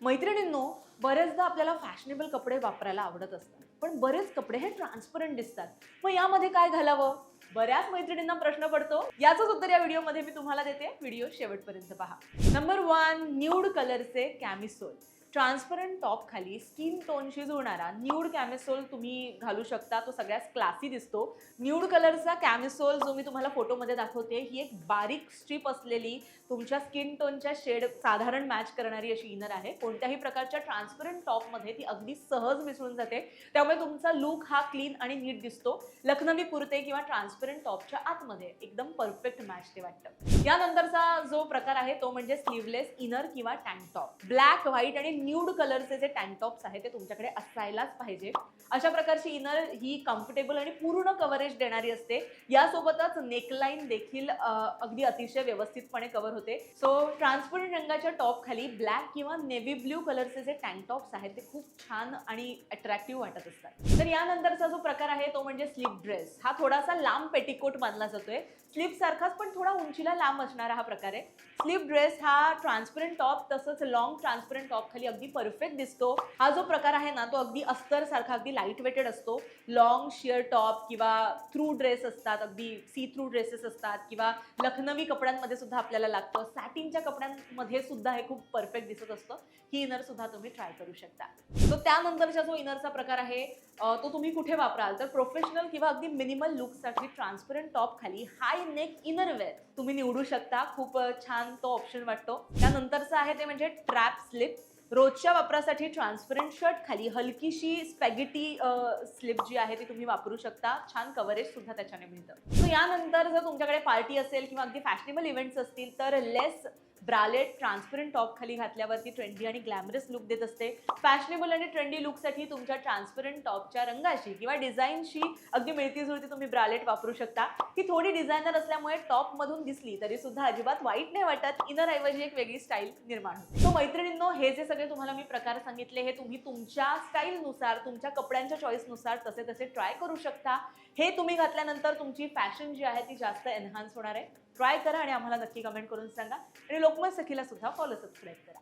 मैत्रिणींनो, बरेचदा आपल्याला फॅशनेबल कपडे वापरायला आवडत असतात, पण बरेच कपडे हे ट्रान्सपरंट दिसतात. मग यामध्ये काय घालावं? बऱ्याच मैत्रिणींना प्रश्न पडतो. याचंच उत्तर या व्हिडिओमध्ये मी तुम्हाला देते. व्हिडिओ शेवटपर्यंत पहा. नंबर 1, न्यूड कलरचे कॅमिसोल. ट्रान्सपरंट टॉप खाली स्किन टोनशी जुळणारा न्यूड कॅमिसोल तुम्ही घालू शकता. तो सगळ्यात क्लासी दिसतो. न्यूड कलरचा कॅमिसोल जो मी तुम्हाला फोटोमध्ये दाखवते, ही एक बारीक स्ट्रीप असलेली तुमच्या स्किन टोनच्या शेड साधारण मॅच करणारी अशी इनर आहे. कोणत्याही प्रकारच्या ट्रान्सपरंट टॉपमध्ये ती अगदी सहज मिसळून जाते. त्यामुळे तुमचा लुक हा क्लीन आणि नीट दिसतो. लखनवी कुर्ते किंवा ट्रान्सपरंट टॉपच्या आतमध्ये एकदम परफेक्ट मॅच ते वाटतं. यानंतरचा जो प्रकार आहे तो म्हणजे स्लीवलेस इनर किंवा टँक टॉप. ब्लॅक, व्हाईट आणि न्यूड कलरचे जे टँक टॉप्स आहेत ते तुमच्याकडे असायलाच पाहिजे. अशा प्रकारची इनर ही कम्फर्टेबल आणि पूर्ण कव्हरेज देणारी असते. यासोबतच नेकलाईन देखील अगदी अतिशय व्यवस्थितपणे कव्हर होते. सो ट्रान्सपरंट रंगाच्या टॉप खाली ब्लॅक किंवा नेव्ही ब्ल्यू कलरचे जे टँक टॉप्स आहेत ते खूप छान आणि अट्रॅक्टिव्ह वाटत असतात. तर यानंतरचा जो प्रकार आहे तो म्हणजे स्लीप ड्रेस. हा थोडासा लांब पेटिकोट मानला जातोय. स्लीप सारखाच पण थोडा उंचीला लांब असणारा हा प्रकार आहे. स्लीप ड्रेस हा ट्रान्सपरंट टॉप तसंच लॉंग ट्रान्सपरंट टॉप खाली अगदी परफेक्ट दिसतो. हा जो प्रकार आहे ना तो अगदी अस्तर सारखा अगदी लाईट वेटेड असतो. लॉंग शिअर टॉप किंवा थ्रू ड्रेस असतात, अगदी सी थ्रू ड्रेसेस असतात किंवा लखनवी कपड्यांमध्ये सुद्धा आपल्याला लागतं. सॅटिनच्या कपड्यांमध्ये सुद्धा हे खूप परफेक्ट दिसत असतं. ही इनर सुद्धा तुम्ही ट्राय करू शकता. तो त्यानंतरचा जो इनरचा प्रकार आहे तो तुम्ही कुठे वापराल तर प्रोफेशनल किंवा अगदी मिनिमल लुकसाठी ट्रान्सपरंट टॉप खाली हाय नेक इनर वेअर तुम्ही निवडू शकता. खूप छान तो ऑप्शन वाटतो. त्यानंतरचा आहे ते म्हणजे ट्रॅप स्लिप. रोजच्या वापरासाठी ट्रान्सपरंट शर्ट खाली हलकीशी स्पॅगेटी स्लिप जी आहे ती तुम्ही वापरू शकता. छान कव्हरेज सुद्धा त्याच्याने मिळतं. सो यानंतर जर तुमच्याकडे पार्टी असेल किंवा अगदी फॅशनेबल इव्हेंट्स असतील तर लेस ब्रालेट ट्रान्सपरंट टॉप खाली घातल्यावरती ट्रेंडी आणि ग्लॅमरस लुक देत असते. फॅशनेबल आणि ट्रेंडी लुकसाठी तुमच्या ट्रान्सपरंट टॉपच्या रंगाशी किंवा डिझाईनशी अगदी मिळती जुळती तुम्ही ब्रालेट वापरू शकता. ही थोडी डिझायनर असल्यामुळे टॉप मधून दिसली तरी सुद्धा अजिबात वाईट नाही वाटत. इनर ऐवजी एक वेगळी स्टाईल निर्माण होते. सो मैत्रिणींनो, हे जे सगळे तुम्हाला मी प्रकार सांगितले हे तुम्ही तुमच्या स्टाईलनुसार तुमच्या कपड्यांच्या चॉईसनुसार तसे तसे ट्राय करू शकता. हे तुम्ही घातल्यानंतर तुमची फॅशन जी आहे ती जास्त एनहान्स होणार आहे. ट्राय करा आणि आम्हाला नक्की कमेंट करून सांगा. आणि लोकमत सखीला सुद्धा फॉलो सबस्क्राईब करा.